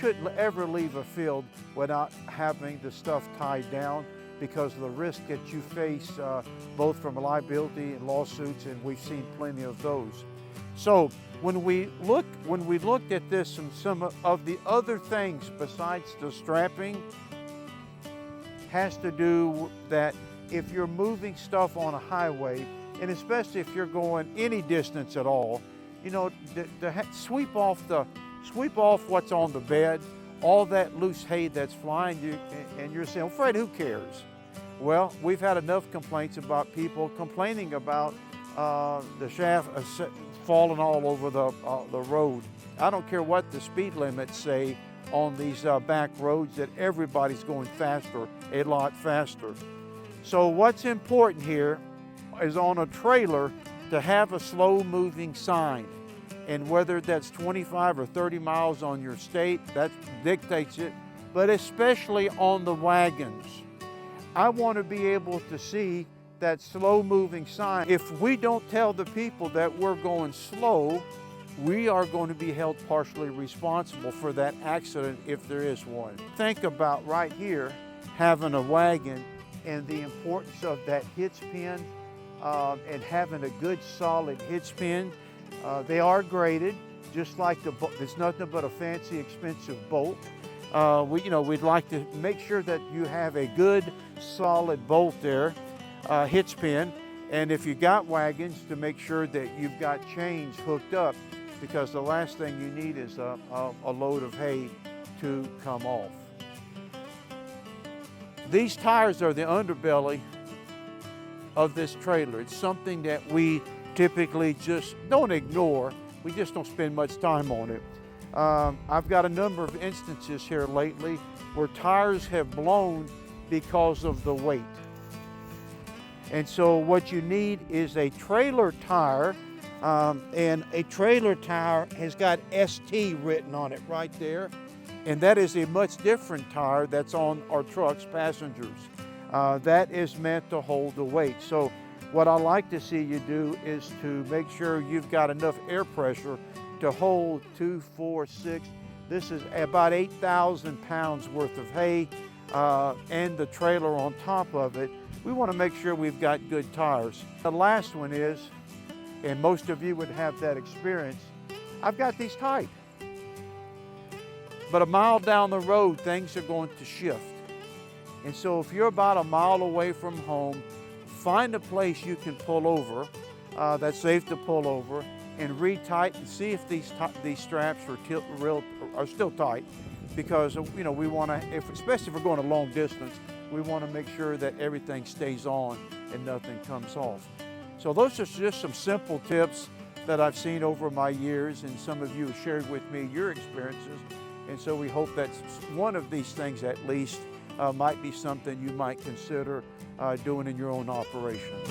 shouldn't ever leave a field without having the stuff tied down because of the risk that you face both from liability and lawsuits, and we've seen plenty of those. So when we looked at this and some of the other things besides the strapping, has to do that if you're moving stuff on a highway, and especially if you're going any distance at all, you know, sweep off what's on the bed, all that loose hay that's flying, and you're saying, well, Fred, who cares? Well, we've had enough complaints about people complaining about the shaft falling all over the road. I don't care what the speed limits say on these back roads, that everybody's going faster, a lot faster. So what's important here is on a trailer to have a slow moving sign. And whether that's 25 or 30 miles on your state, that dictates it, but especially on the wagons. I want to be able to see that slow moving sign. If we don't tell the people that we're going slow, we are going to be held partially responsible for that accident if there is one. Think about right here having a wagon and the importance of that hitch pin and having a good solid hitch pin. They are graded, just like it's nothing but a fancy expensive bolt. We'd like to make sure that you have a good solid bolt there, hitch pin, and if you got wagons, to make sure that you've got chains hooked up, because the last thing you need is a load of hay to come off. These tires are the underbelly of this trailer. It's something that we typically just don't ignore. We just don't spend much time on it. I've got a number of instances here lately where tires have blown because of the weight. And so what you need is a trailer tire, and a trailer tire has got ST written on it right there. And that is a much different tire that's on our trucks, passengers. That is meant to hold the weight. So what I like to see you do is to make sure you've got enough air pressure to hold 2, 4, 6. This is about 8,000 pounds worth of hay and the trailer on top of it. We want to make sure we've got good tires. The last one is, and most of you would have that experience, I've got these tight. But a mile down the road, things are going to shift. And so if you're about a mile away from home, find a place you can pull over, that's safe to pull over, and retighten, see if these straps are still tight, because we want to, especially if we're going a long distance, we want to make sure that everything stays on and nothing comes off. So those are just some simple tips that I've seen over my years, and some of you have shared with me your experiences. And so we hope that one of these things at least might be something you might consider doing in your own operation.